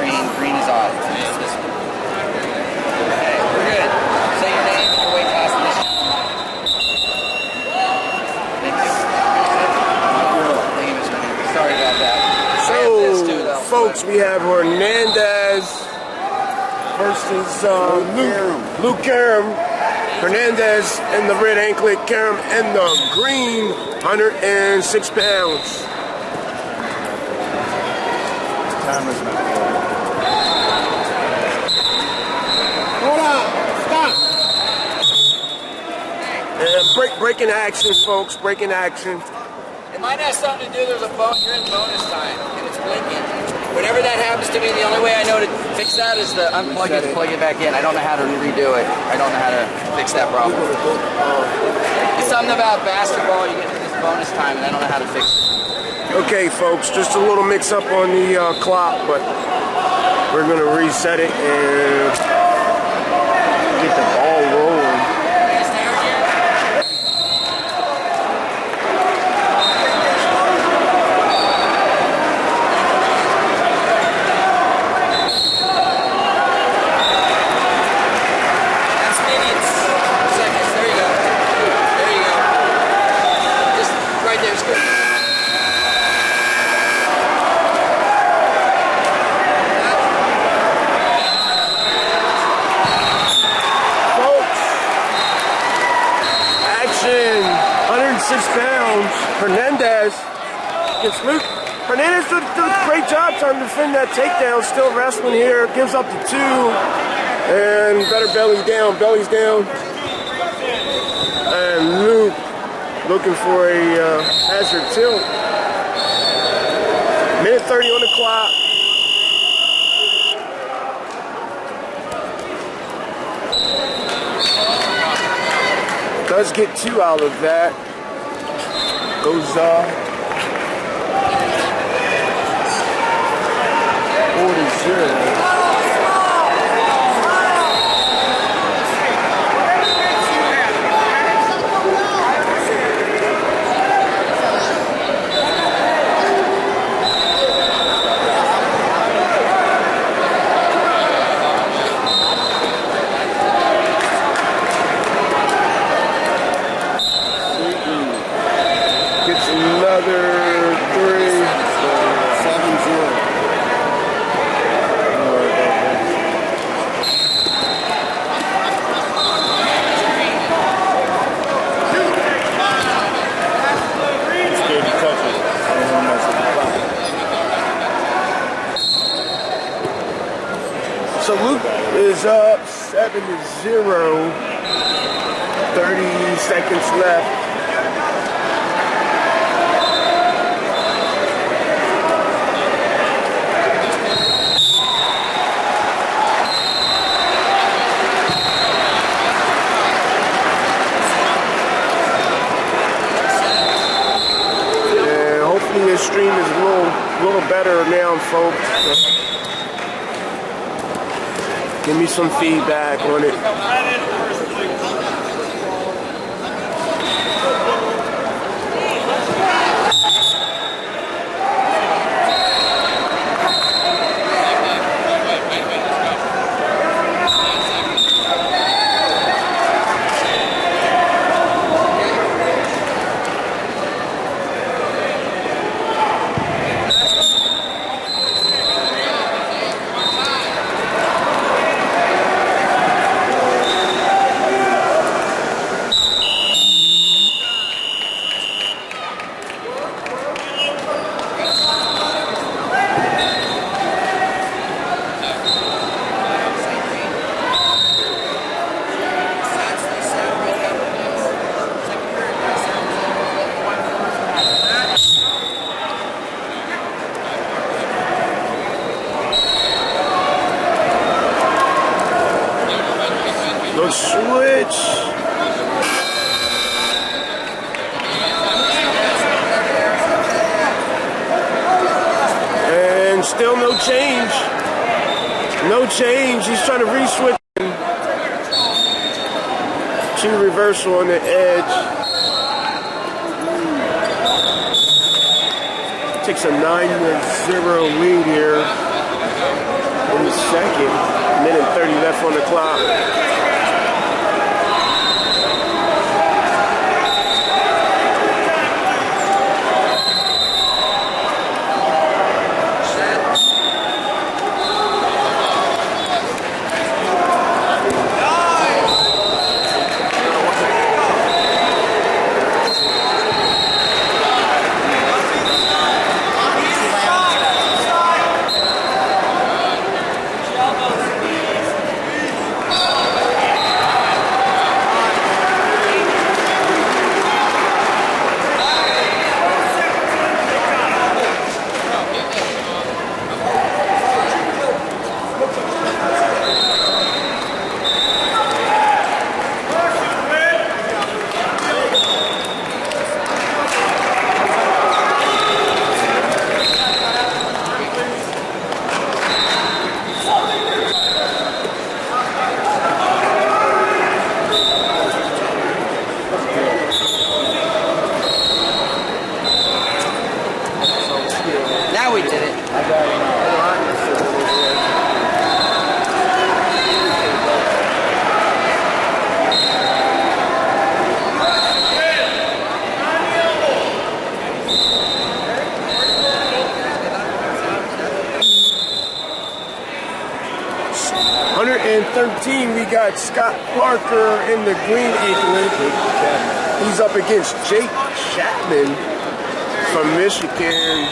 green. Green is off. It's this one. Okay, we're good. Say your name and your weight class in this. Thank you. Thank you, Mr. Newman. Sorry about that. So, folks, we have Hernandez versus Luke Karam. Hernandez in the red anklet, Karam in the green, 106 pounds. Camera's not good. Hold on, stop. And breaking action, folks, breaking action. It might have something to do, you're in bonus time, and it's blinking. Whenever that happens to me, the only way I know to fix that is to unplug it and plug it back in. I don't know how to redo it. I don't know how to fix that problem. It's something about basketball, you get to this bonus time, and I don't know how to fix it. Okay, folks, just a little mix up on the clock, but we're going to reset it and get the ball rolling. Hernandez gets Luke. Hernandez did a great job trying to defend that takedown. Still wrestling here. Gives up to 2. And better belly down. Belly's down. And Luke looking for a hazard tilt. Minute 30 on the clock. Does get 2 out of that. Goes 40-0. So Luke is up 7-0. 30 seconds left. And hopefully this stream is a little better now, folks. Give me some feedback on it. The switch. And still no change. No change. He's trying to re-switch. 2 reversal on the edge. Takes a 9-0 lead here. in the second. Minute 30 left on the clock. Now we did it. We got Scott Parker in the green anklet. He's up against Jake Chapman from Michigan.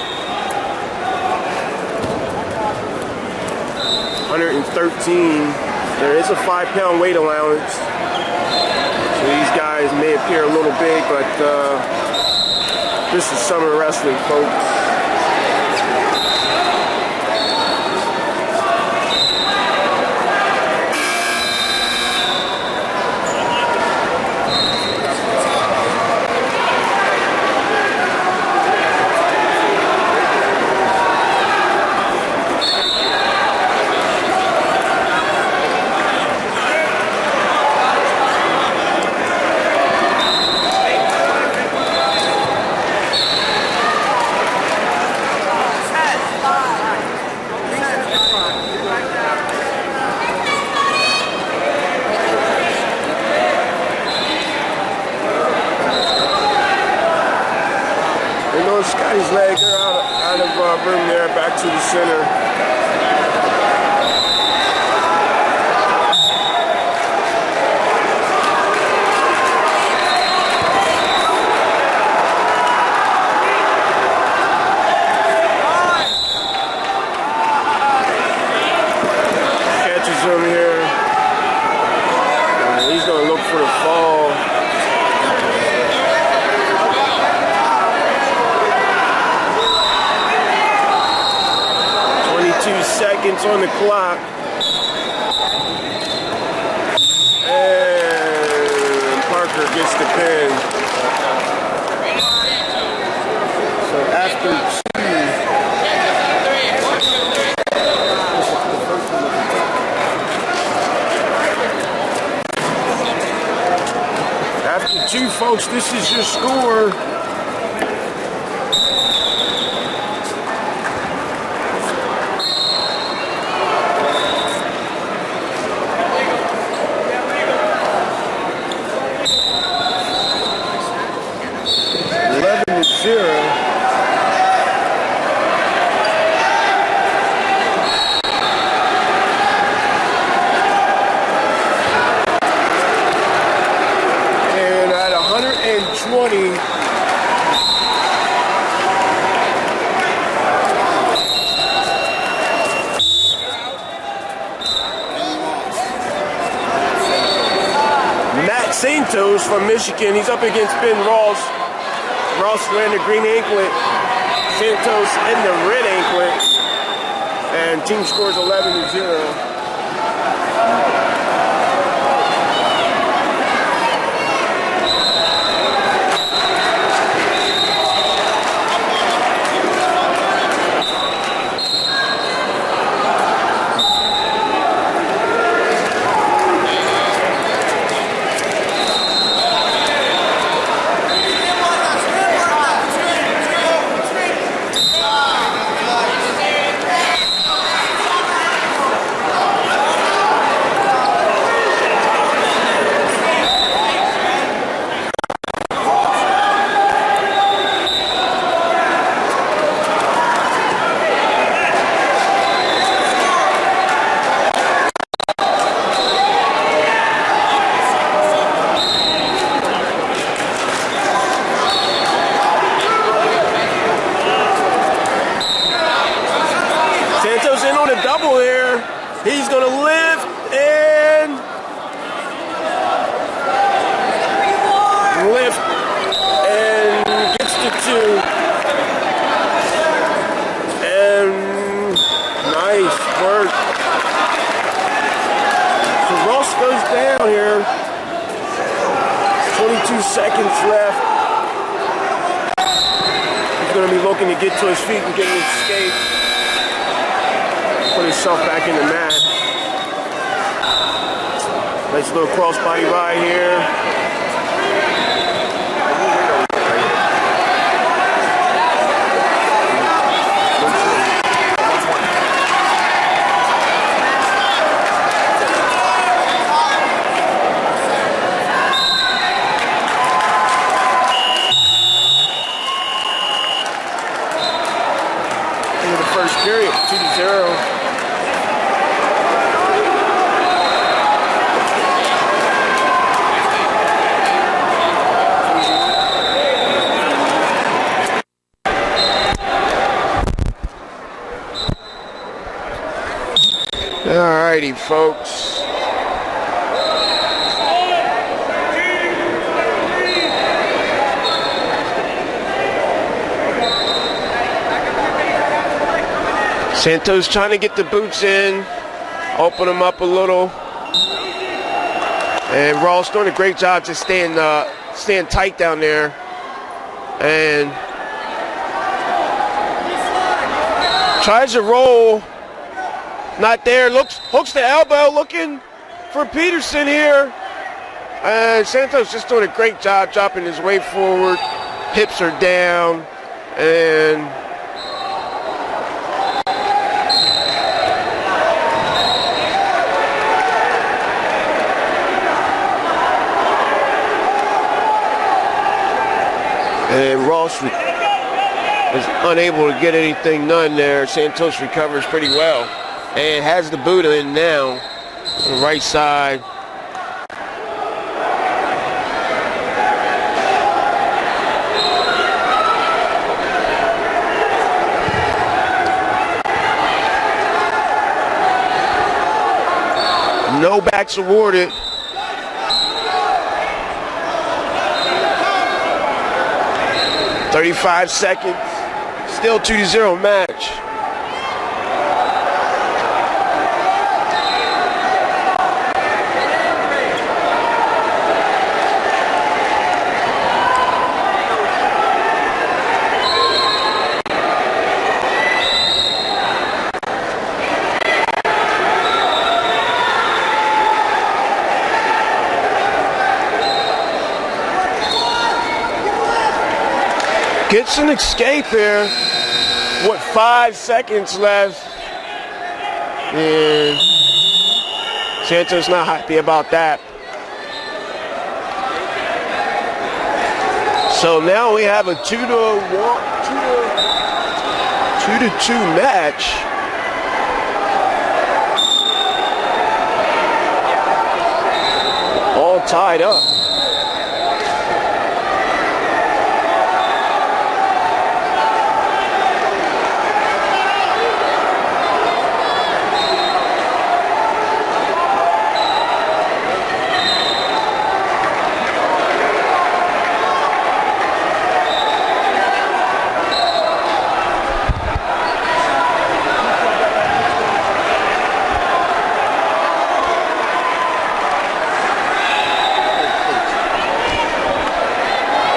113. There is a 5-pound weight allowance. So these guys may appear a little big, but this is summer wrestling, folks. Scotty's leg out of room there, back to the center. Catches him here. He's going to look for the fall. Seconds on the clock. And Parker gets the pin. So after two, folks, this is your score. Santos from Michigan, he's up against Ben Ross. Ross wearing the green anklet, Santos in the red anklet, and team scores 11-0. gonna lift and lift and gets to 2. And nice work. So Ross goes down here. 22 seconds left. He's going to be looking to get to his feet and get an escape. Put himself back in the mat. Nice little crossbody ride here. First period, 2-0. Alrighty, folks. Santos trying to get the boots in, open them up a little. And Rawls doing a great job just staying tight down there. And tries to roll. Not there. Hooks the elbow, looking for Peterson here. And Santos just doing a great job dropping his weight forward. Hips are down. And Ross is unable to get anything done there. Santos recovers pretty well and has the boot in now on the right side. No backs awarded. 35 seconds, still 2-0 match. Gets an escape here. What, 5 seconds left? And Santos not happy about that. So now we have a 2-2 match. All tied up.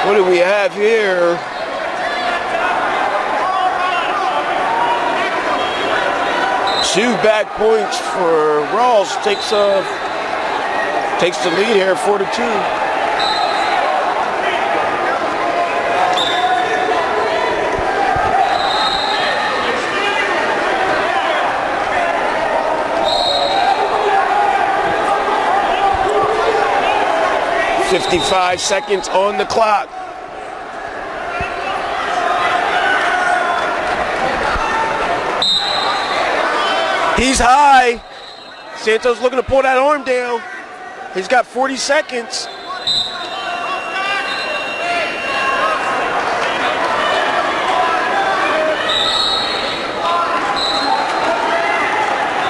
What do we have here? Two back points for Rawls. Takes the lead here, 4-2. 55 seconds on the clock. He's high. Santos looking to pull that arm down. He's got 40 seconds.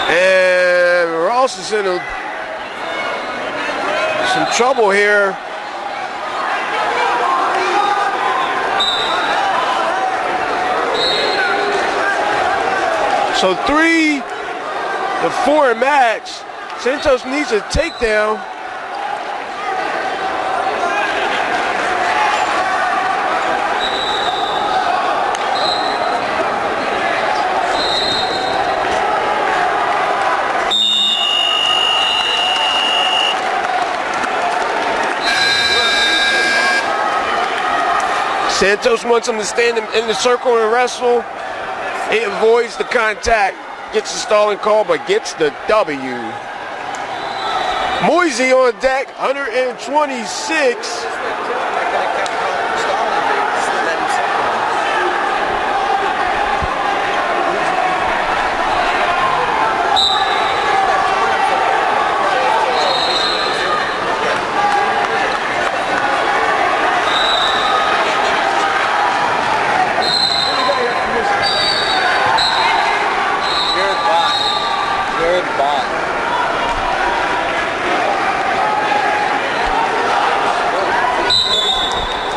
And is in some trouble here. So 3 to 4 match. Santos needs a takedown. Santos wants him to stand in the circle and wrestle. He avoids the contact, gets the stalling call, but gets the W. Moisey on deck, 126.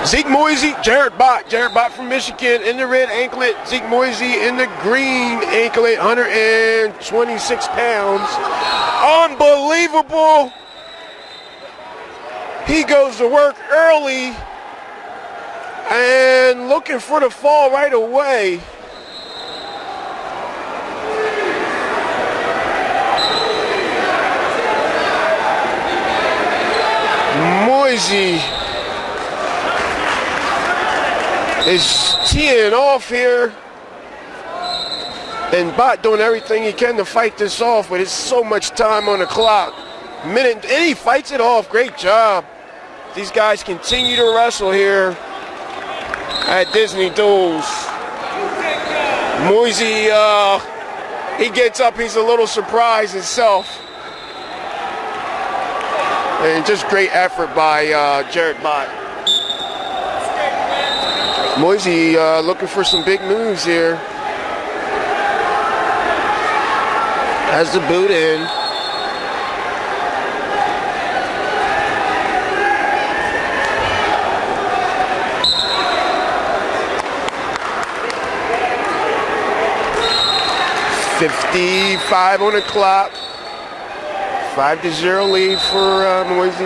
Zeke Moisey, Jared Bott from Michigan in the red anklet. Zeke Moisey in the green anklet, 126 pounds. Unbelievable. He goes to work early and looking for the fall right away. Moisey is teeing off here, and Bott doing everything he can to fight this off, but it's so much time on the clock. Minute, and he fights it off. Great job. These guys continue to wrestle here at Disney Duels. Moisey, he gets up, he's a little surprised himself. And just great effort by Jared Bott. Moisey looking for some big moves here. Has the boot in. .55 on the clock. 5-0 lead for Moisey.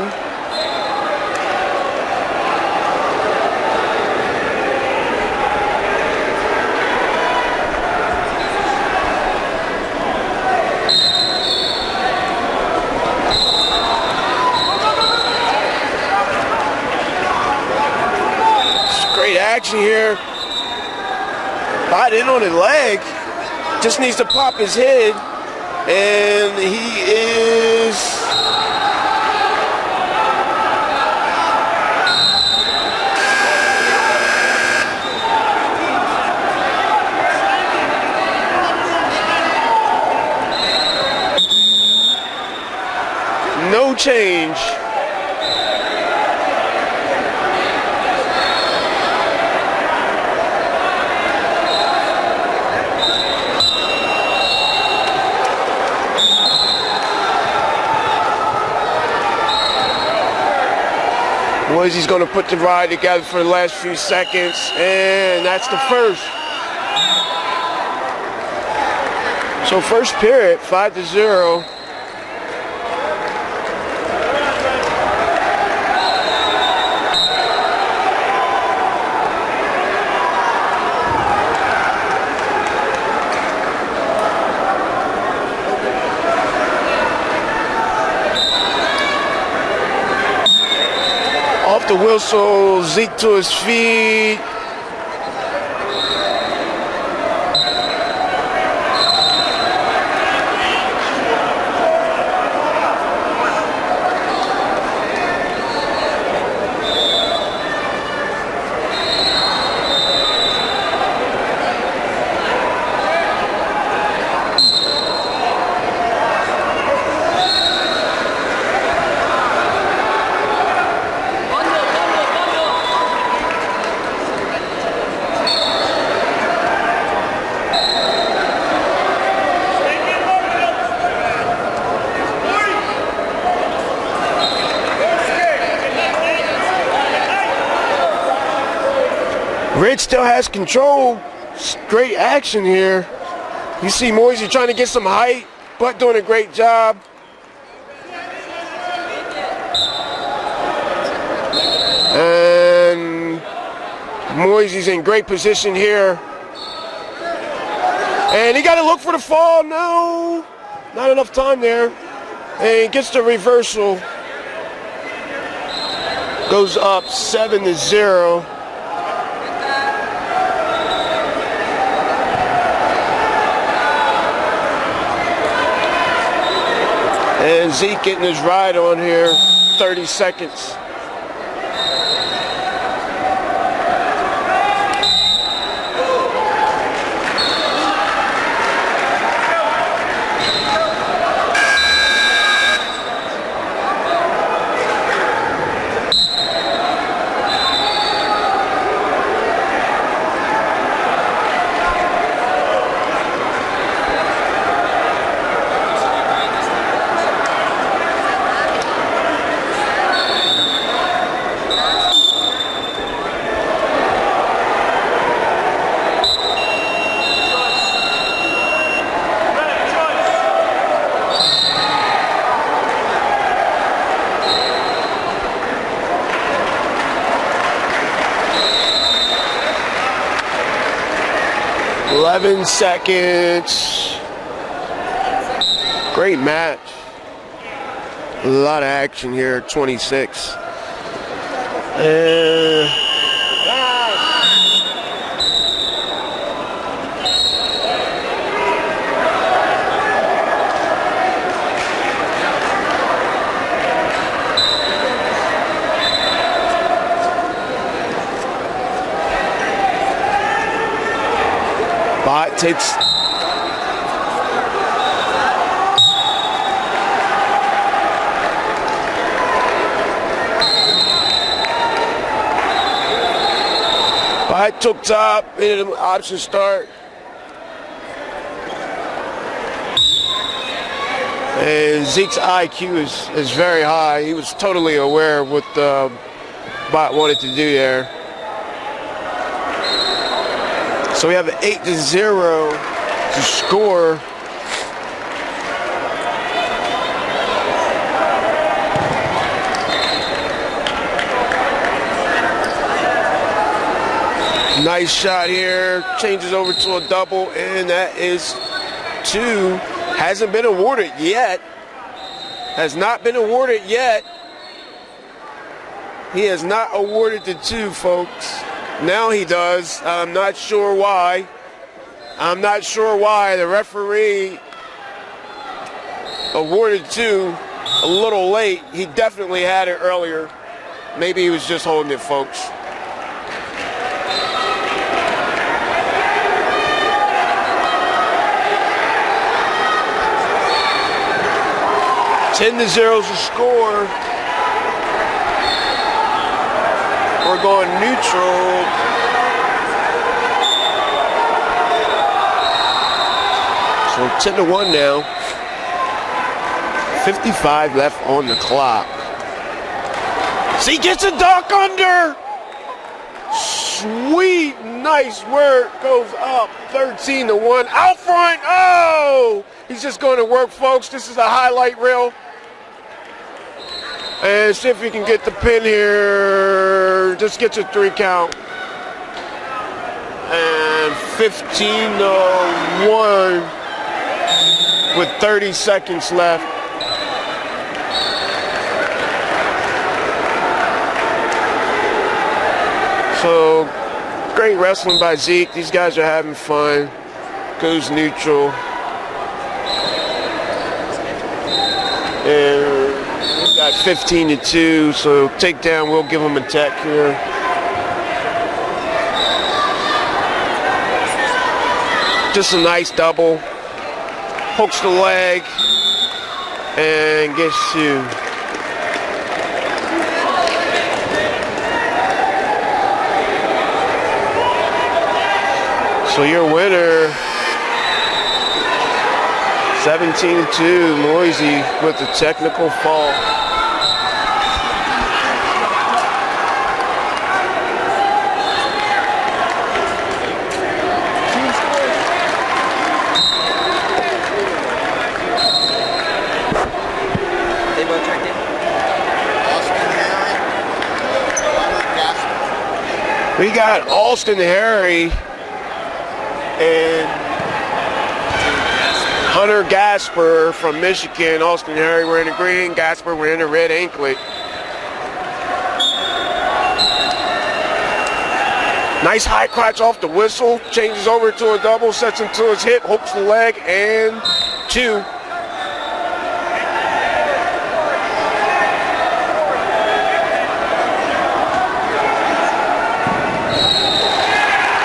Great action here. Bott in on the leg. Just needs to pop his head. And he is no change. Moisey's going to put the ride together for the last few seconds, and that's the first. So first period, 5-0. Off the whistle, Zeke to his feet. Red still has control. Great action here. You see Moisey trying to get some height, but doing a great job. And Moisey's in great position here. And he got to look for the fall. No, not enough time there. And gets the reversal. Goes up 7-0. And Zeke getting his ride on here, 30 seconds. Seconds. Great match. A lot of action here, 26. Bot takes. Bot took top, made an option start. And Zeke's IQ is very high. He was totally aware of what Bot wanted to do there. So we have an 8-0 to score. Nice shot here. Changes over to a double, and that is 2. Hasn't been awarded yet. Has not been awarded yet. He has not awarded the 2, folks. Now he does. I'm not sure why. I'm not sure why. The referee awarded 2 a little late. He definitely had it earlier. Maybe he was just holding it, folks. $10-0 is the score. We're going neutral. So 10-1 now. 55 left on the clock. See, gets a duck under. Sweet, nice work. Goes up 13-1. Out front. Oh! He's just going to work, folks. This is a highlight reel. And see if we can get the pin here. Just gets a 3 count. And 15-1 with 30 seconds left. So great wrestling by Zeke. These guys are having fun. Goes neutral. And we got 15-2, so takedown, we'll give him a tech here. Just a nice double. Hooks the leg and gets 2. So your winner, 17-2, Moisey with the technical fall. We got Alston Harry and Hunter Gasper from Michigan. Alston Harry wearing the green, Gasper wearing the red anklet. Nice high crotch off the whistle, changes over to a double, sets him to his hip, hooks the leg, and 2.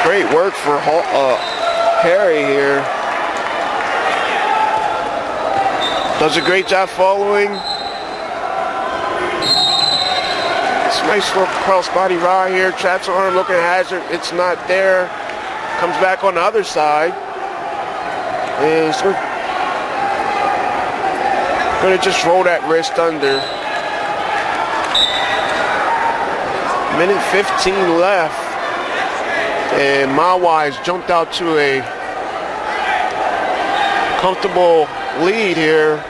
Great work for Harry here. Does a great job following. It's a nice little cross-body ride here. Traps the arm, looking at hazard. It's not there. Comes back on the other side. And he's going to just roll that wrist under. Minute 15 left. And MAWA has jumped out to a comfortable lead here.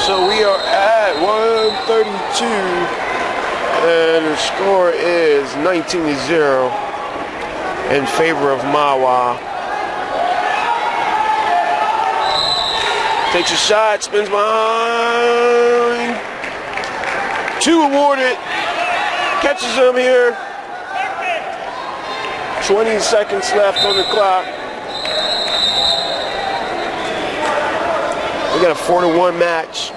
So we are at 132, and the score is 19-0 in favor of MAWA. Takes a shot, spins behind. 2 awarded. Catches him here. 20 seconds left on the clock. We got a 4-1 match.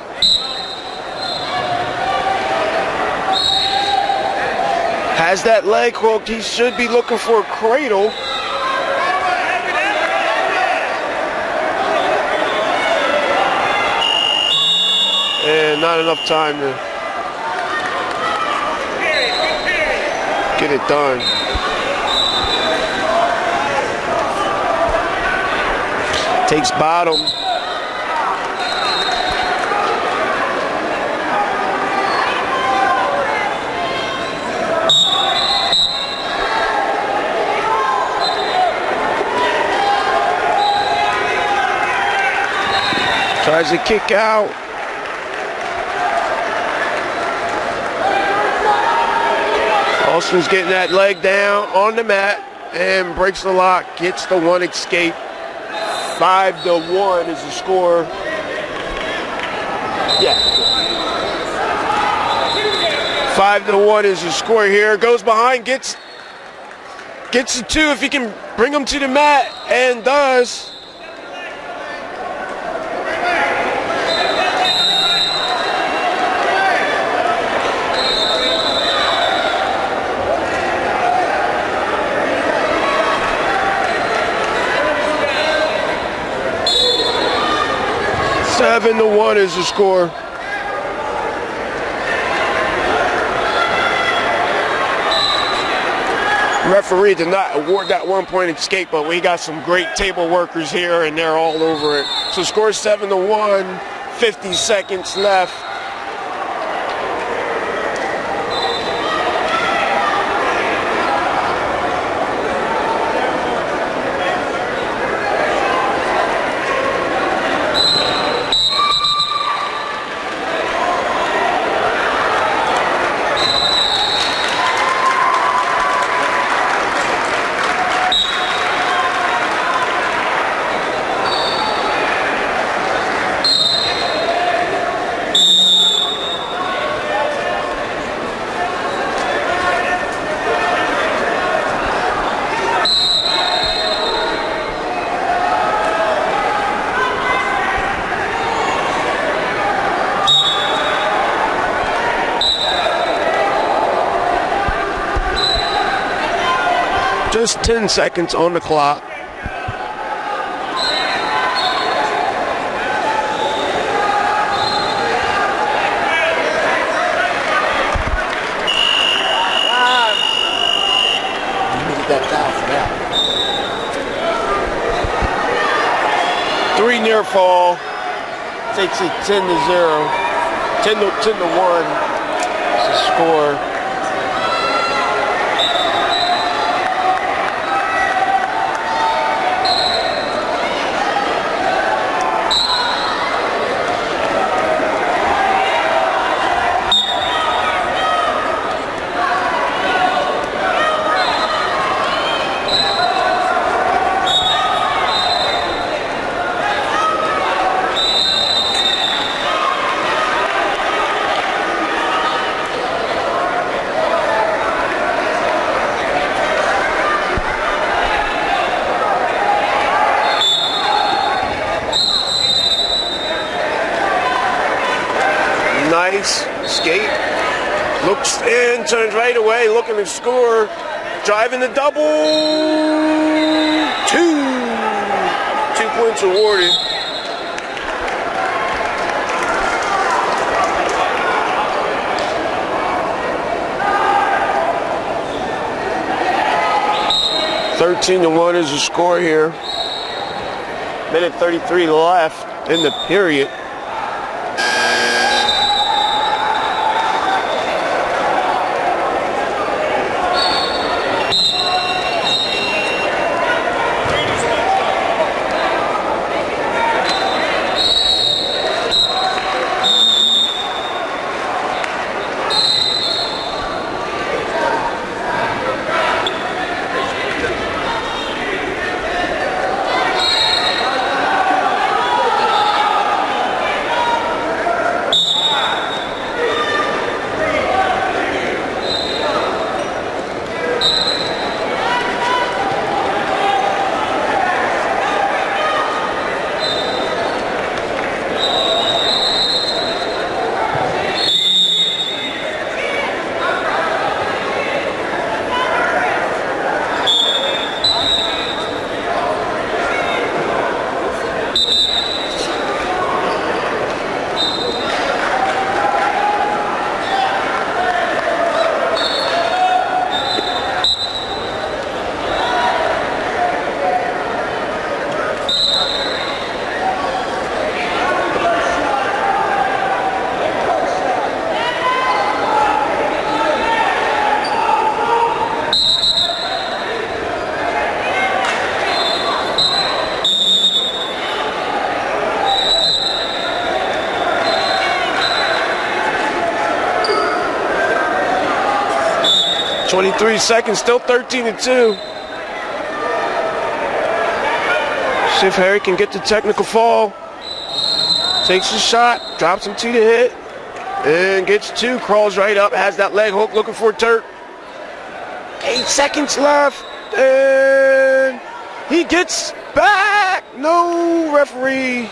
Has that leg hooked. He should be looking for a cradle. And not enough time to get it done. Takes bottom. Tries to kick out. Alston's getting that leg down on the mat and breaks the lock. Gets the 1 escape. 5-1 is the score. Yeah. 5-1 is the score here. Goes behind, gets the 2 if he can bring him to the mat, and does. Seven to 1 is the score. Referee did not award that 1-point escape, but we got some great table workers here, and they're all over it. So score 7-1, 50 seconds left. Just 10 seconds on the clock. Three near fall. Takes it 10-0. 10-1 is the score. Nice skate, looks in, turns right away, looking to score, driving the double, 2 points awarded. (13-1) is the score here. Minute 33 left in the period. .23 seconds, still 13-2. See if Harry can get the technical fall. Takes a shot, drops him to the hit, and gets 2, crawls right up, has that leg hook, looking for a Turk. 8 seconds left, and he gets back. No, referee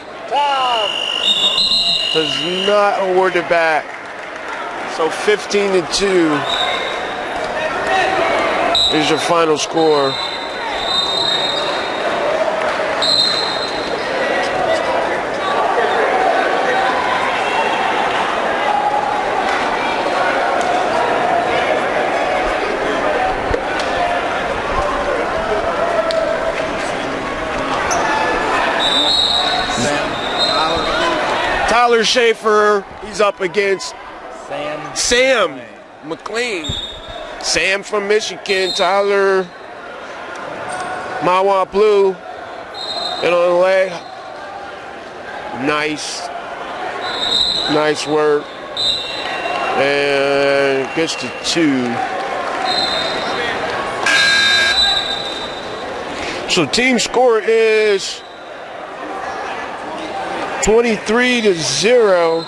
does not award it back. So 15-2. Here's your final score. Tyler Schaefer, he's up against Sam McLean. Sam from Michigan, Tyler, MAWA blue, and on the leg, nice work, and gets to 2. So team score is 23-0.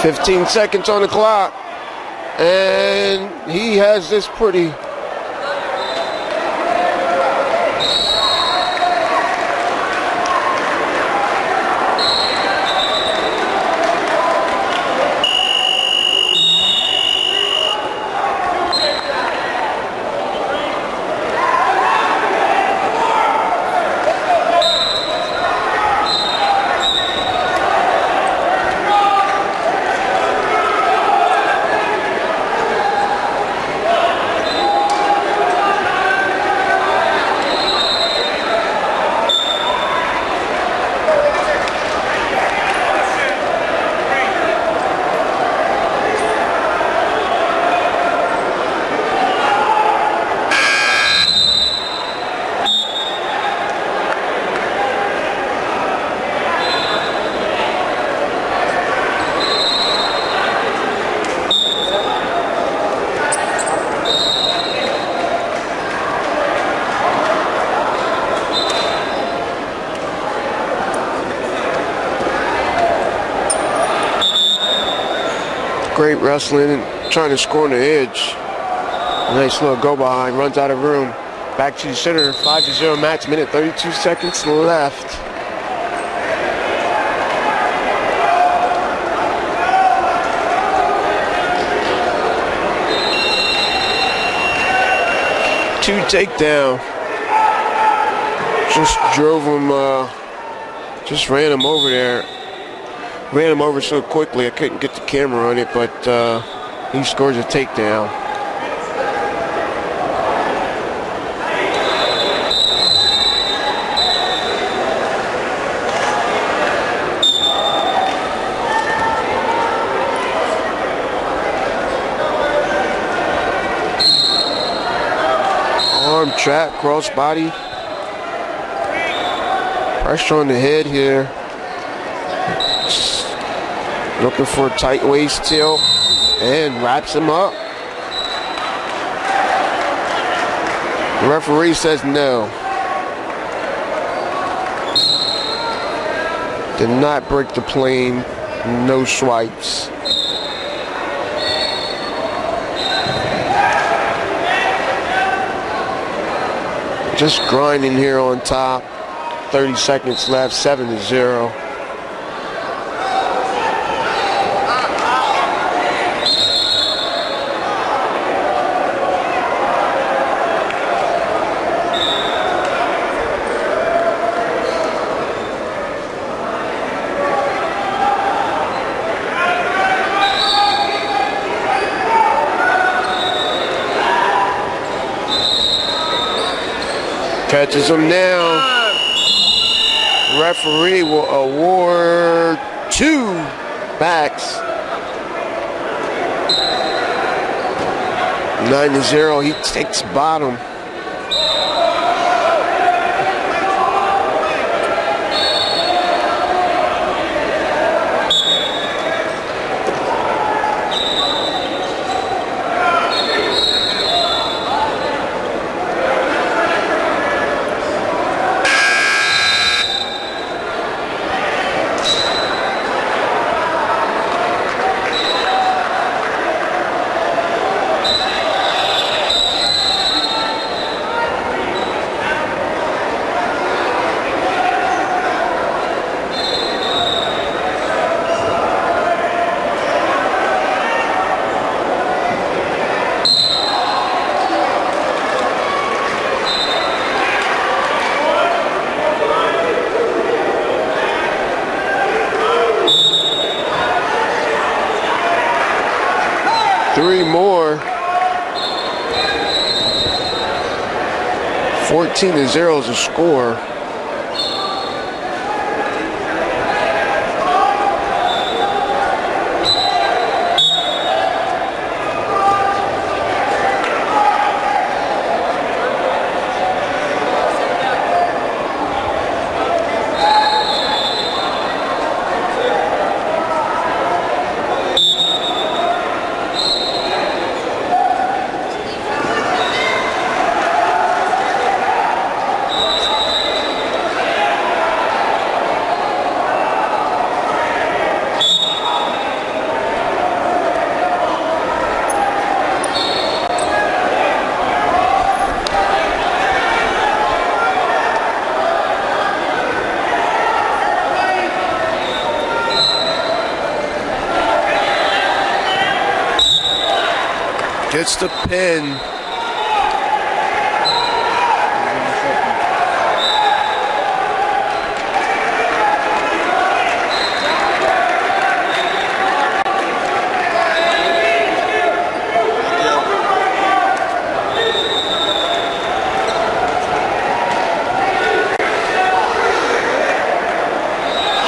15 seconds on the clock. And he has this pretty... Great wrestling and trying to score on the edge. Nice little go behind, runs out of room. Back to the center, 5-0 match, minute 32 seconds left. Two takedown. Just drove him, just ran him over there. Ran him over so quickly I couldn't get the camera on it, but he scores a takedown. Arm trap, cross body. Pressure on the head here. Looking for a tight waist tilt and wraps him up. The referee says no. Did not break the plane. No swipes. Just grinding here on top. 30 seconds left, 7-0. Catches him now. Referee will award 2 backs. 9-0. He takes bottom. Three more. 14-0 is the score. Gets the pin.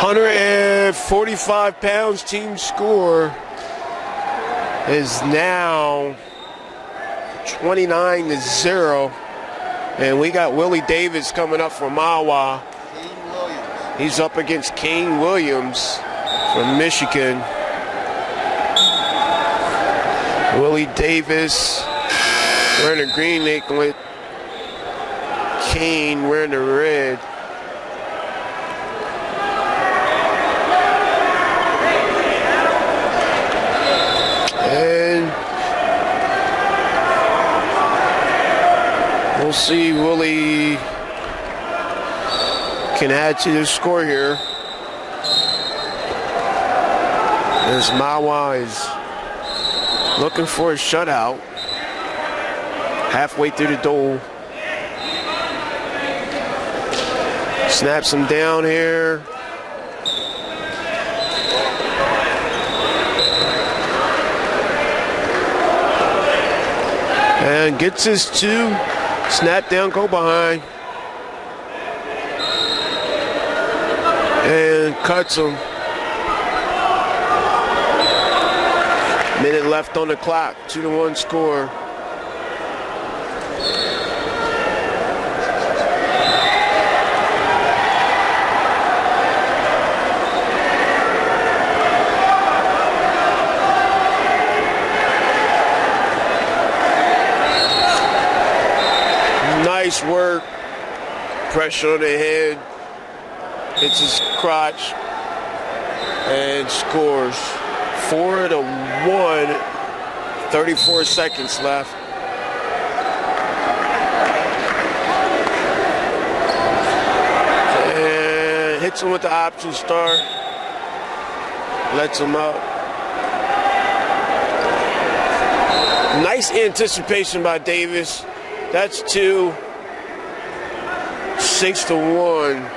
£145 team score is now 29-0, and we got Willie Davis coming up for MAWA. He's up against Kane Williams from Michigan. Willie Davis wearing a green anklet. Kane wearing the red. And we'll see Willie can add to the score here. As MAWA is looking for a shutout. Halfway through the goal. Snaps him down here. And gets his two. Snap down, go behind. And cuts him. Minute left on the clock. 2-1 score. Nice work. Pressure on the head. Hits his crotch. And scores. 4-1. 34 seconds left. And hits him with the option start. Lets him up. Nice anticipation by Davis. That's 2. 6-1.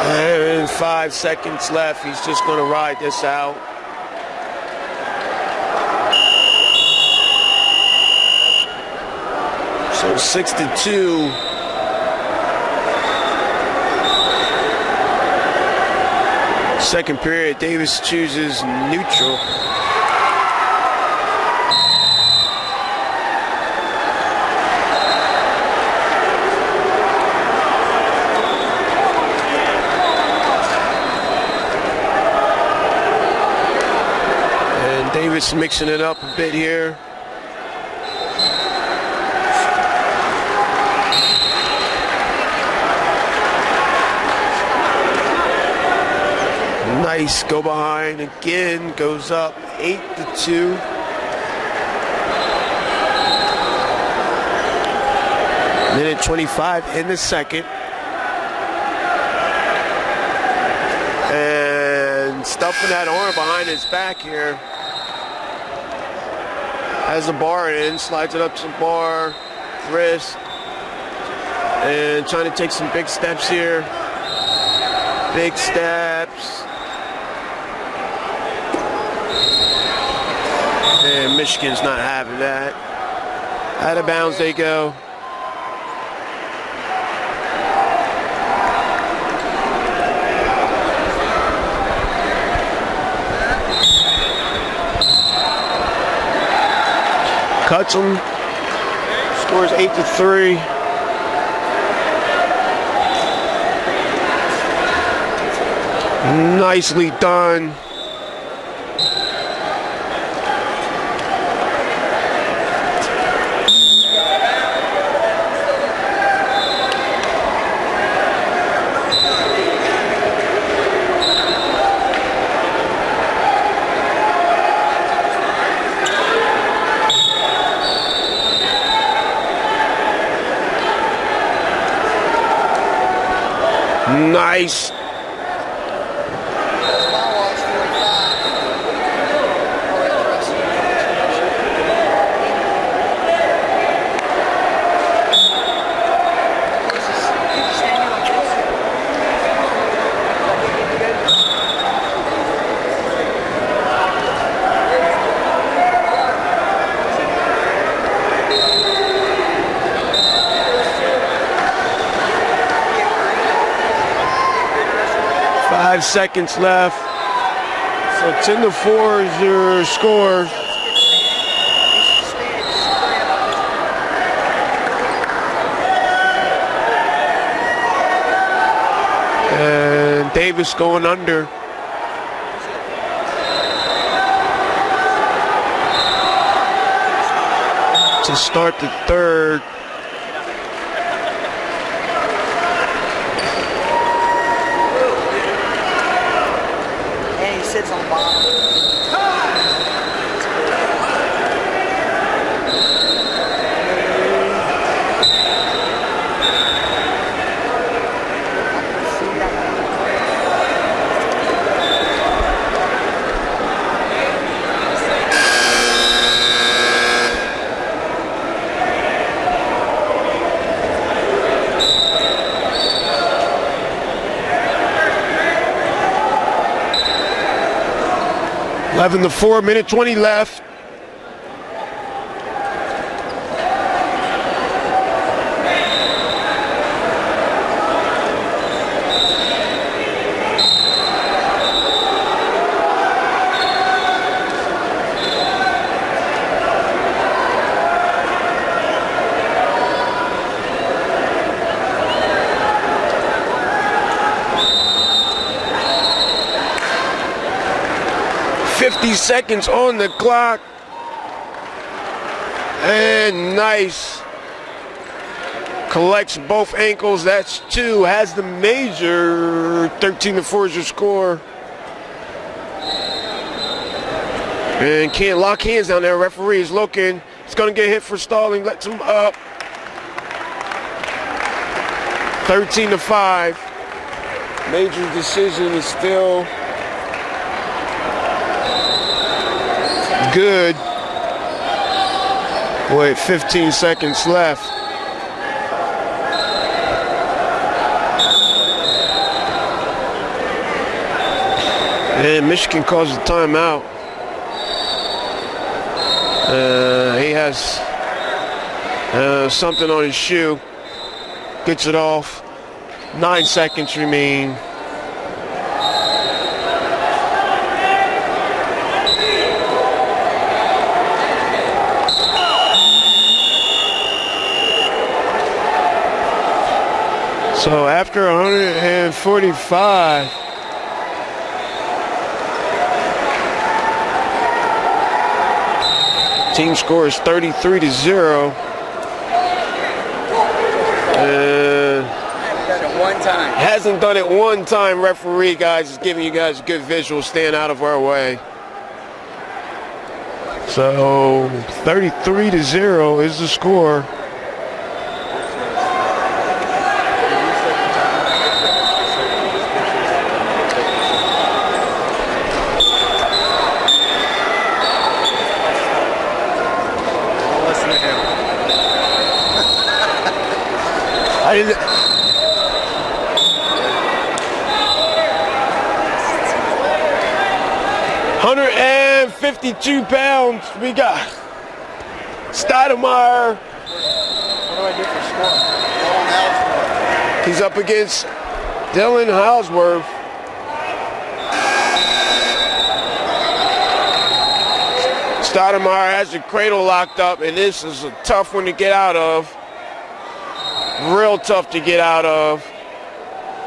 And 5 seconds left. He's just going to ride this out. So 6-2. Second period, Davis chooses neutral. And Davis mixing it up a bit here. Nice, go behind again, goes up 8-2. Minute 25 in the second. And stuffing that arm behind his back here. Has the bar in, slides it up to the bar, wrist. And trying to take some big steps here. Big steps. And Michigan's not having that. Out of bounds they go. Cuts him. Scores 8-3. Nicely done. Nice. Five seconds left. So 10-4 is your score. And Davis going under. To start the third. Sits on the bottom. Eleven to 4, minute 20 left. Seconds on the clock. And nice. Collects both ankles. That's 2. Has the major. 13-4 is your score. And can't lock hands down there. Referee is looking. It's going to get hit for stalling. Lets him up. 13-5. Major decision is still good with 15 seconds left. And Michigan calls the timeout. He has something on his shoe. Gets it off. 9 seconds remain. So after 145, team score is 33-0. Hasn't done it one time. Referee, guys, is giving you guys a good visual. Staying out of our way. So 33-0 is the score. I didn't. 152 pounds. We got Stoudemire. What do I do for score? He's up against Dylan Halsworth. Stoudemire has the cradle locked up, and this is a tough one to get out of. Real tough to get out of.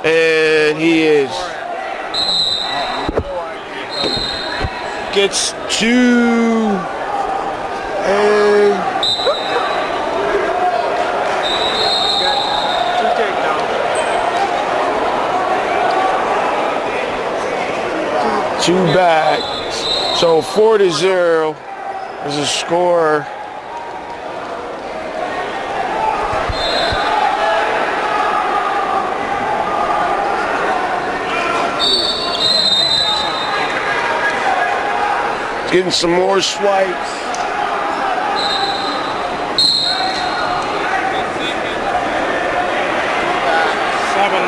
And he is. Gets 2 and 2 back. So 4-0 is a score. Getting some more swipes. Nothing.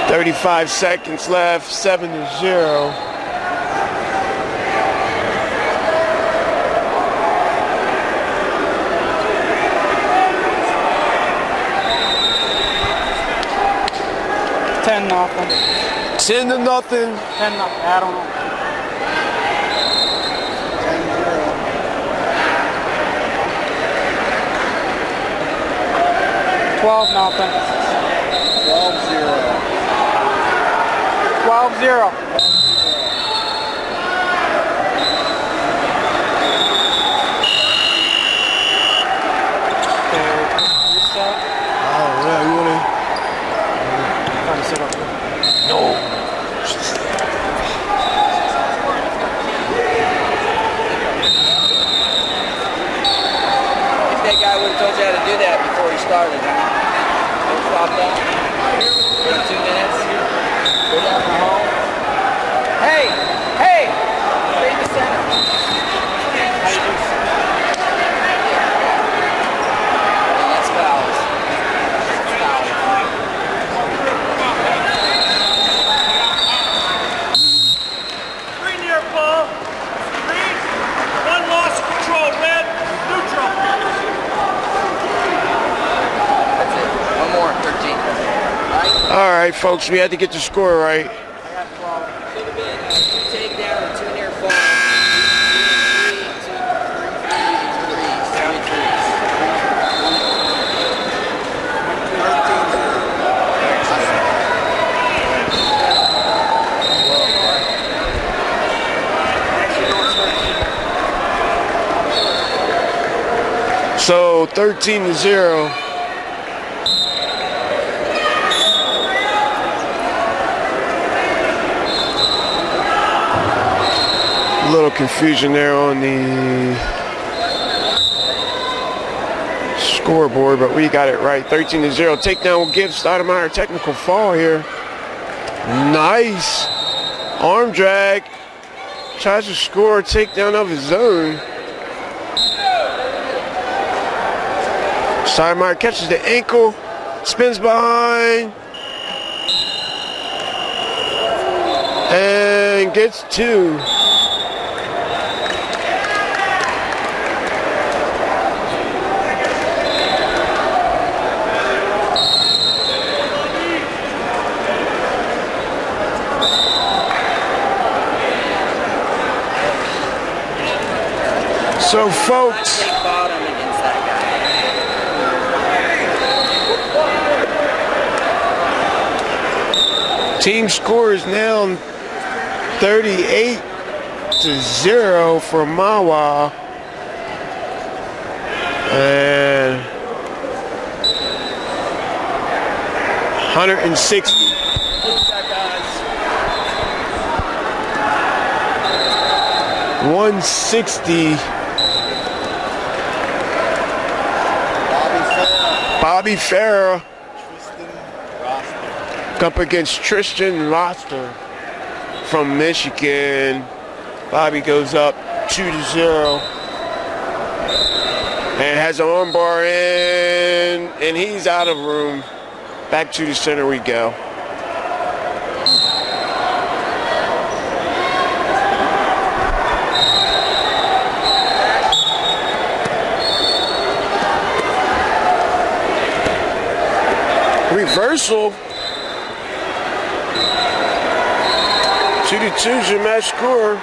35 seconds left, 7-0. Nothing. 10-0. 10 nothing. I don't know. 12 nothing. 12-0. 12-0. Told you how to do that before he started. Don't stop that. Wait 2 minutes. Go down the hall. Hey! Hey! Stay in the center. That's fouls. Green near ball. Green. One loss of control. Red. Neutral. More, 13. All right, folks, we had to get the score right. I got 12. Should have been 2 takedown and 2 near fall. 13. So 13-0. A little confusion there on the scoreboard, but we got it right. 13-0. Takedown will give Stoudemire a technical fall here. Nice arm drag. Tries to score a takedown of his own. Stoudemire catches the ankle, spins behind, and gets 2. So, folks, team score is now 38-0 for MAWA. And 160. 160. Bobby Farah up against Tristan Roster from Michigan. Bobby goes up 2-0 and has an armbar in, and he's out of room. Back to the center we go. Reversal. 2-2 is your match score.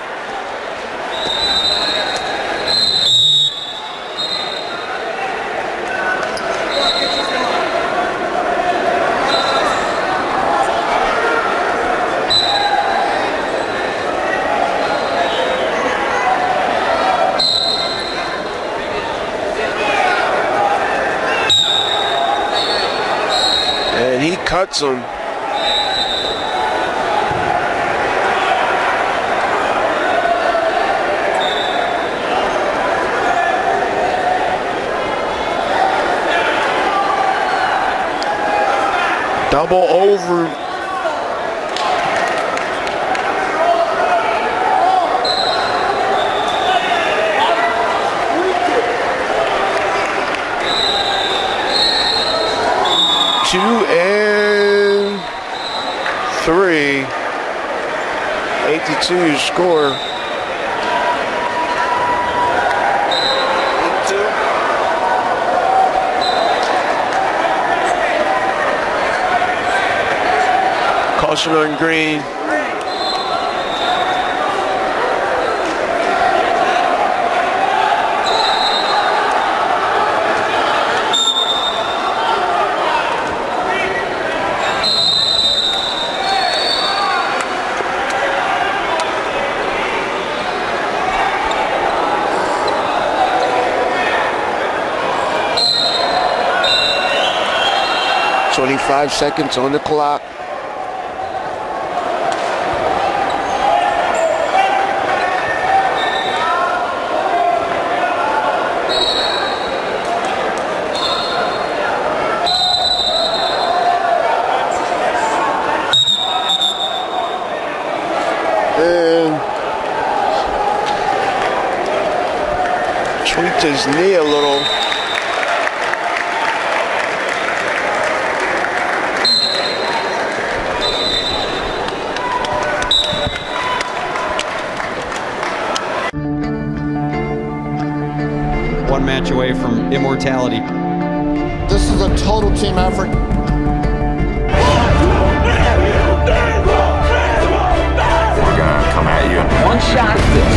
And he cuts him. Double over. 52 your score. Caution on green. Five seconds on the clock. And tweaked his knee a little. One match away from immortality. This is a total team effort. We're gonna come at you. One shot at this.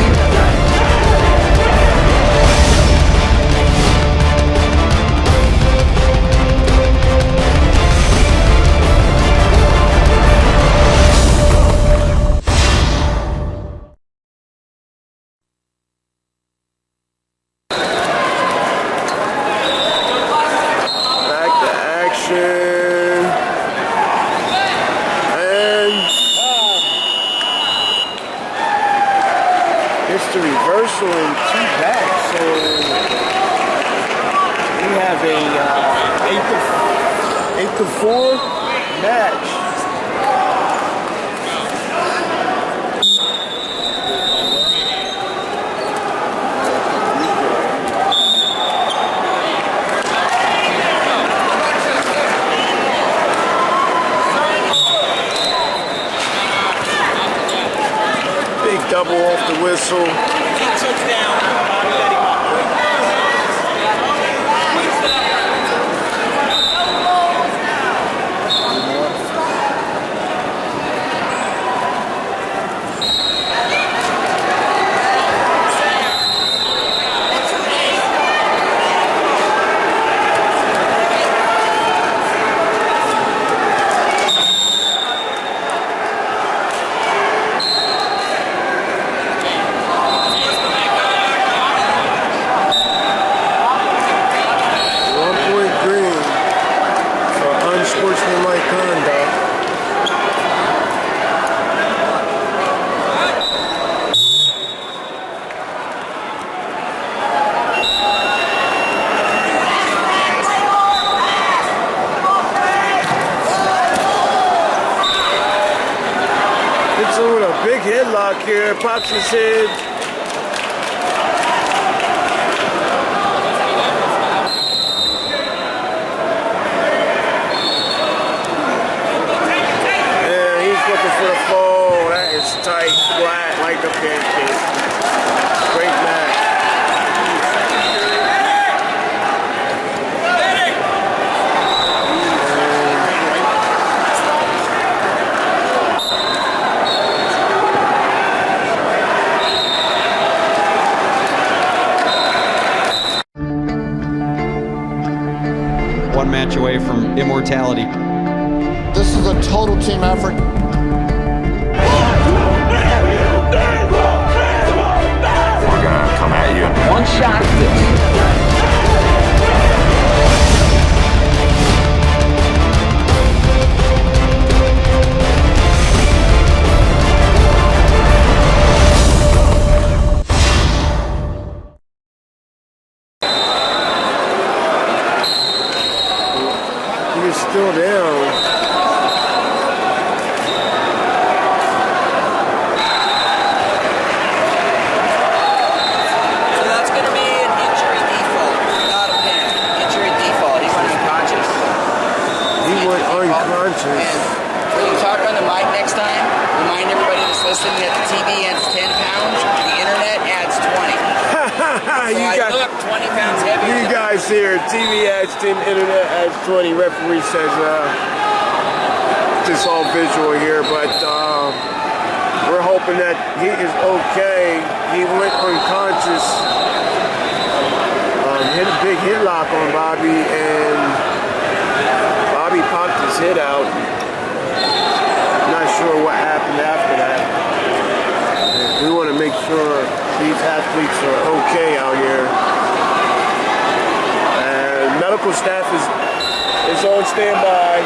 The reversal in 2 backs, so we have a 8-4 match. Big double off the whistle. With a big headlock here, pops his head. And he's looking for the fall. That is tight, flat, like the pancake. Great match. One match away from immortality. This is a total team effort. We're gonna come at you. One shot at this. Still down. 20 pounds heavier. You guys here, TV adds 10, internet adds 20. Referee says just all visual here, but we're hoping that he is okay. He went unconscious, hit a big hit lock on Bobby, and Bobby popped his head out. Not sure what happened after that. We want to make sure these athletes are okay out here. And medical staff is on standby.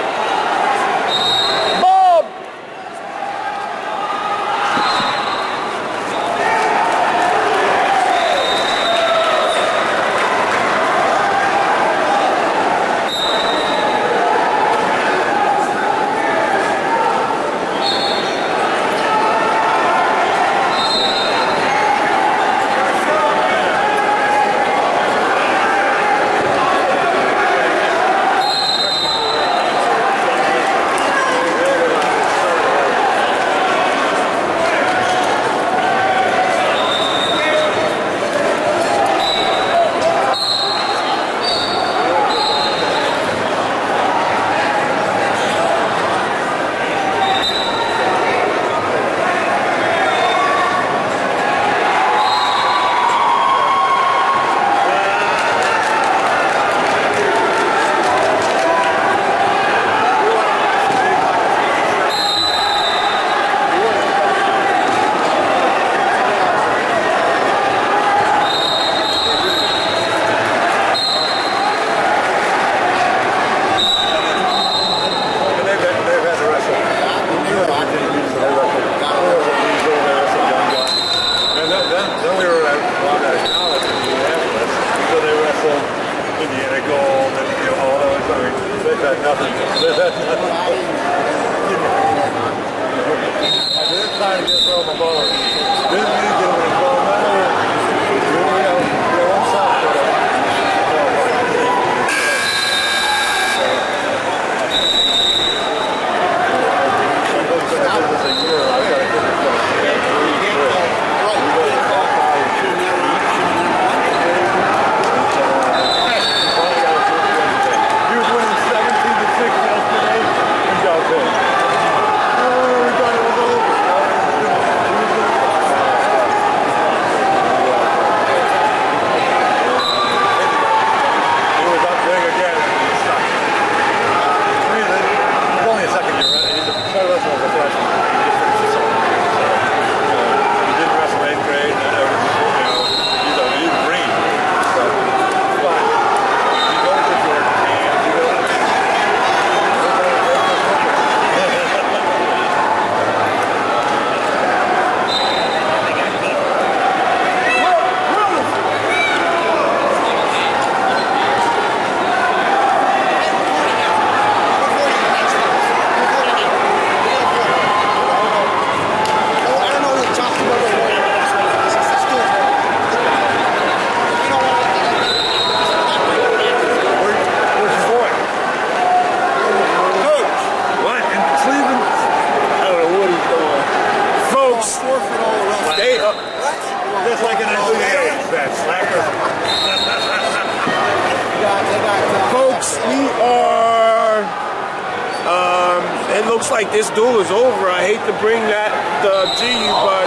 It looks like this duel is over. I hate to bring that to you, but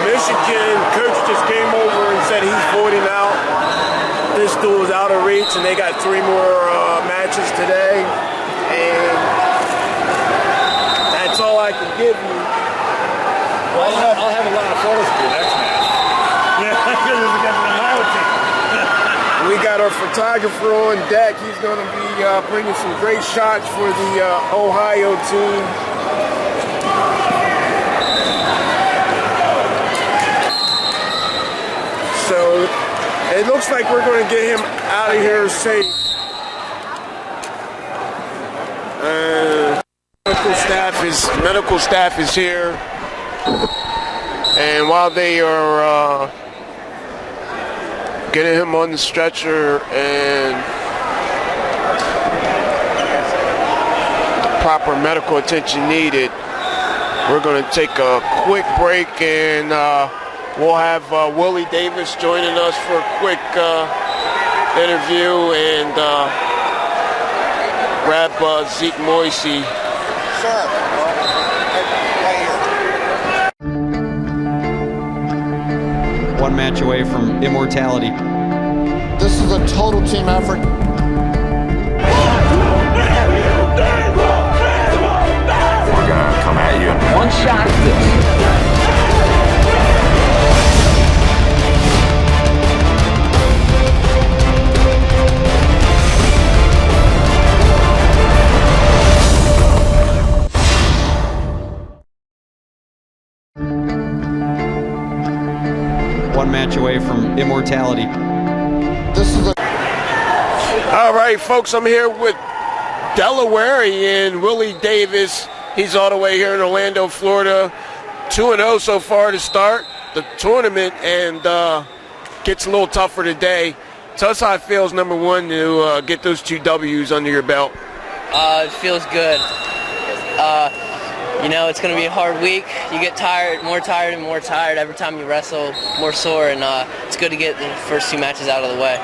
Michigan coach just came over and said he's voiding out. This duel is out of reach, and they got 3 more matches today. And that's all I can give you. Well, I'll have a lot of photos for your next match. Yeah, because it's against the Iowa team. We got our photographer on deck. He's going to be bringing some great shots for the Ohio team. So it looks like we're going to get him out of here safe. Medical staff is here, and while they are getting him on the stretcher and proper medical attention needed, we're going to take a quick break and We'll have Willie Davis joining us for a quick interview, and grab Zeke Moisey. Sir. One match away from immortality. This is a total team effort. We're gonna come at you. One shot at this. One match away from immortality. This is a All right, folks, I'm here with Delawarean Willie Davis. He's all the way here in Orlando, Florida. 2-0 so far to start the tournament, and gets a little tougher today. Tell us how it feels, number one, to get those 2 W's under your belt. It feels good. You know, it's going to be a hard week. You get tired, more tired and more tired every time you wrestle, more sore, and it's good to get the first 2 matches out of the way.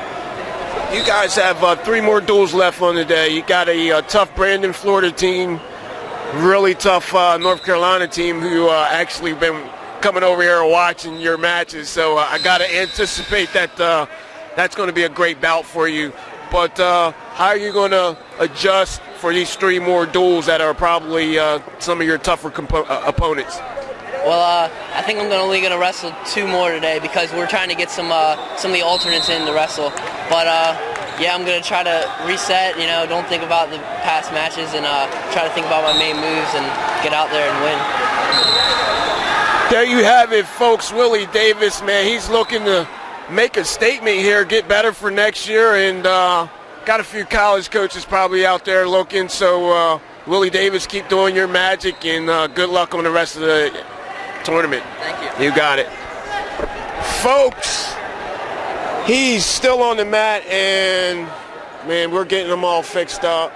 You guys have 3 more duels left on the day. You got a tough Brandon, Florida team, really tough North Carolina team who actually been coming over here and watching your matches. So I got to anticipate that that's going to be a great bout for you. But how are you going to adjust for these 3 more duels that are probably some of your tougher opponents? Well, I think I'm only going to wrestle 2 more today because we're trying to get some of the alternates in to wrestle. But yeah, I'm going to try to reset. You know, don't think about the past matches, and try to think about my main moves and get out there and win. There you have it, folks. Willie Davis, man, he's looking to make a statement here, get better for next year, and got a few college coaches probably out there looking. So Willie Davis, keep doing your magic, and good luck on the rest of the tournament. Thank you. You got it. Folks, he's still on the mat, and man, we're getting them all fixed up.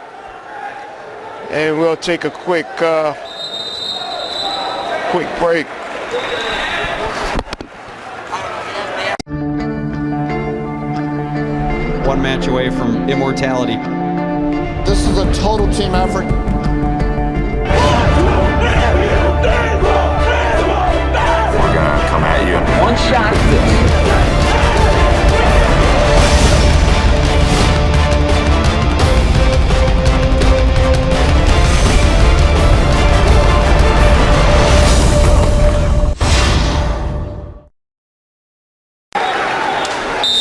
And we'll take a quick break. One match away from immortality. This is a total team effort. We're gonna come at you. One shot at this.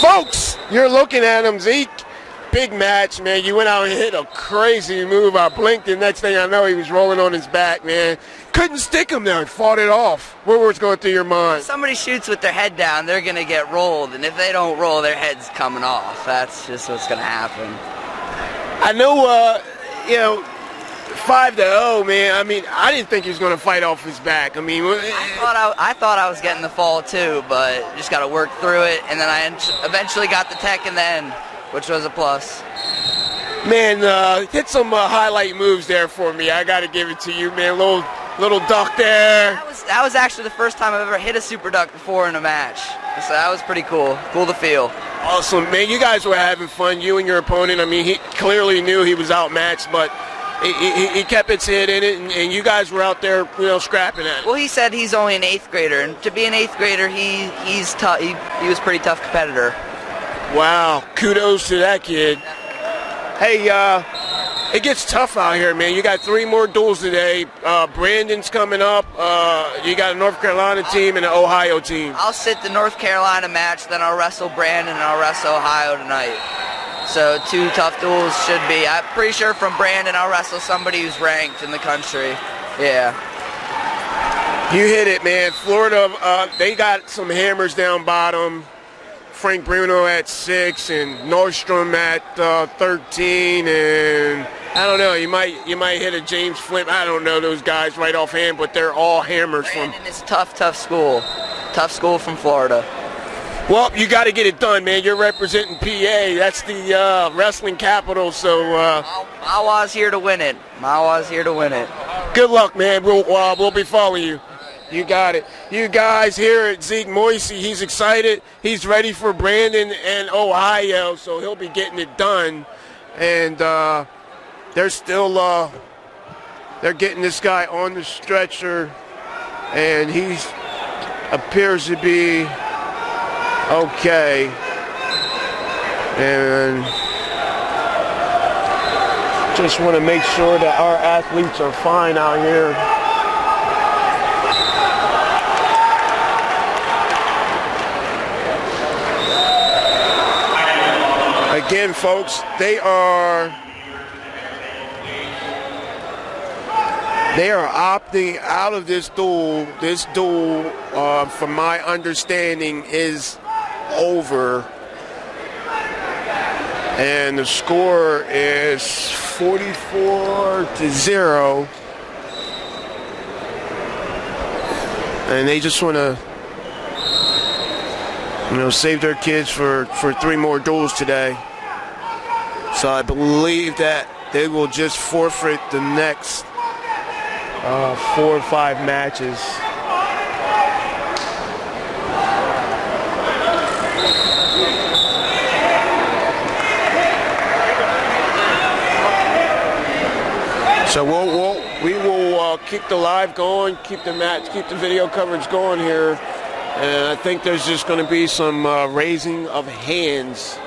Folks, you're looking at him, Zeke. Big match, man. You went out and hit a crazy move. I blinked, and next thing I know, he was rolling on his back, man. Couldn't stick him there. Fought it off. What was going through your mind? If somebody shoots with their head down, they're going to get rolled. And if they don't roll, their head's coming off. That's just what's going to happen. I know, you know, 5-0, man. I mean, I didn't think he was going to fight off his back. I mean, I thought I was getting the fall, too, but just got to work through it. And then I eventually got the tech in the end, which was a plus. man, hit some highlight moves there for me. I got to give it to you, man. Little duck there. That was actually the first time I've ever hit a super duck before in a match. So that was pretty cool. Cool to feel. Awesome, man. You guys were having fun, you and your opponent. I mean, he clearly knew he was outmatched, but he kept his head in it, and you guys were out there, you know, scrapping at it. Well, he said he's only an 8th grader, and to be an 8th grader, he's tough. He was a pretty tough competitor. Wow, kudos to that kid. Hey, it gets tough out here, man. You got 3 more duels today. Brandon's coming up. You got a North Carolina team and an Ohio team. I'll sit the North Carolina match, then I'll wrestle Brandon, and I'll wrestle Ohio tonight. So 2 tough duels should be. I'm pretty sure from Brandon I'll wrestle somebody who's ranked in the country. Yeah. You hit it, man. Florida, they got some hammers down bottom. Frank Bruno at 6 and Nordstrom at 13, and I don't know, you might hit a James Flint. I don't know those guys right offhand, but they're all hammers. Brandon is tough school. Tough school from Florida. Well, you got to get it done, man. You're representing PA. That's the wrestling capital, so MAWA's here to win it. MAWA's here to win it. Good luck, man. We'll be following you. You got it. You guys here at Zeke Moisey, he's excited. He's ready for Brandon and Ohio, so he'll be getting it done. And they're still they're getting this guy on the stretcher, and he appears to be okay. And just want to make sure that our athletes are fine out here. Again, folks, they are opting out of this duel. This duel, from my understanding, is over. And the score is 44-0. And they just want to, save their kids for 3 more duels today. So I believe that they will just forfeit the next 4 or 5 matches. So we will keep the live going, keep the video coverage going here, and I think there's just going to be some raising of hands.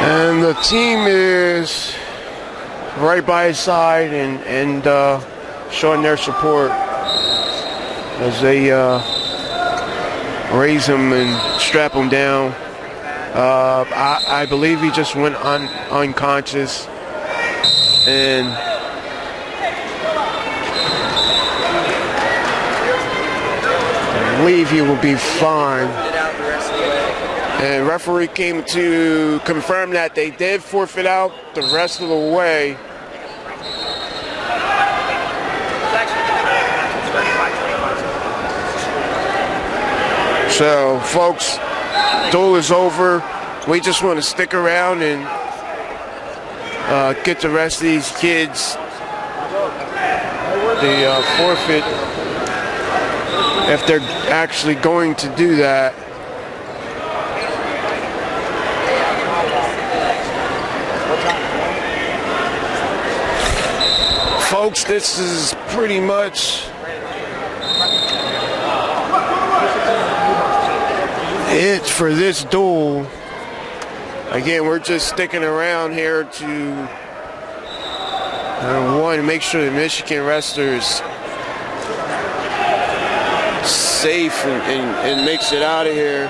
And the team is right by his side and showing their support as they raise him and strap him down. I believe he just went unconscious, and I believe he will be fine. And referee came to confirm that they did forfeit out the rest of the way. So, folks, duel is over. We just want to stick around and get the rest of these kids the forfeit if they're actually going to do that. Folks, this is pretty much it for this duel. Again, we're just sticking around here to make sure the Michigan wrestler is safe and makes it out of here.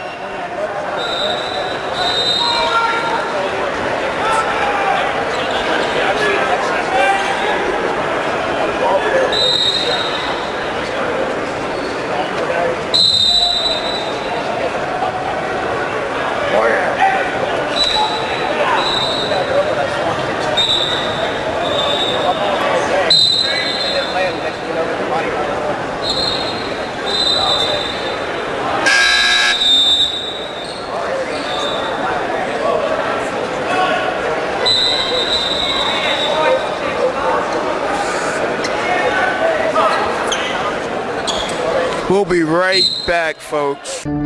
We'll be right back, folks. 1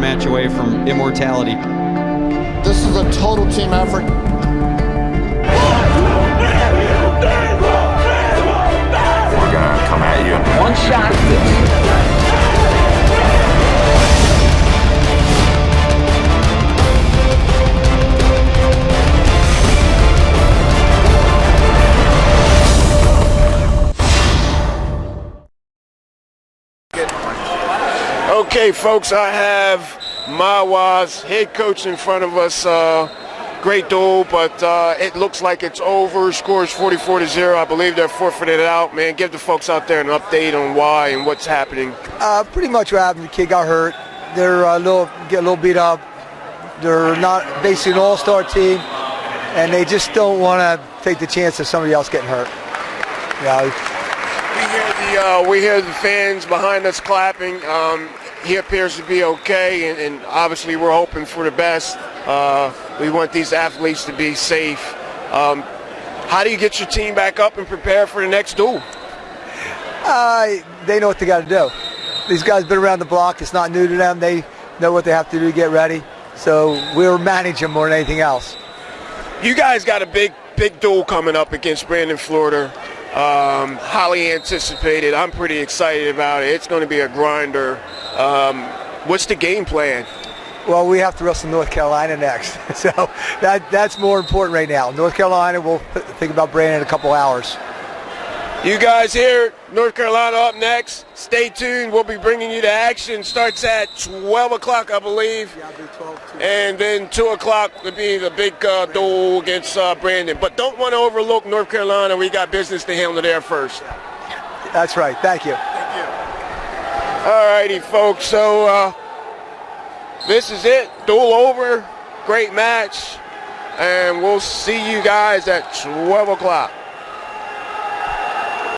match away from immortality. This is a total team effort. Okay, folks, I have MAWA's head coach in front of us. Great duel, but it looks like it's over. Scores 44-0. I believe they're forfeited out. Man, give the folks out there an update on why and what's happening. Pretty much what happened. The kid got hurt. They're get a little beat up. They're not basically an all-star team, and they just don't want to take the chance of somebody else getting hurt. We hear the fans behind us clapping. He appears to be okay, and obviously we're hoping for the best. We want these athletes to be safe. How do you get your team back up and prepare for the next duel? They know what they got to do. These guys have been around the block. It's not new to them. They know what they have to do to get ready. So we'll manage them more than anything else. You guys got a big duel coming up against Brandon, Florida. Highly anticipated. I'm pretty excited about it. It's going to be a grinder. What's the game plan? Well, we have to wrestle North Carolina next. So that's more important right now. North Carolina, we'll think about Brandon in a couple hours. You guys here, North Carolina up next. Stay tuned. We'll be bringing you the action. Starts at 12 o'clock, I believe. Yeah, I'll be 12 too. And then 2 o'clock would be the big duel against Brandon. But don't want to overlook North Carolina. We got business to handle there first. That's right. Thank you. Thank you. All righty, folks. So this is it. Duel over. Great match. And we'll see you guys at 12 o'clock.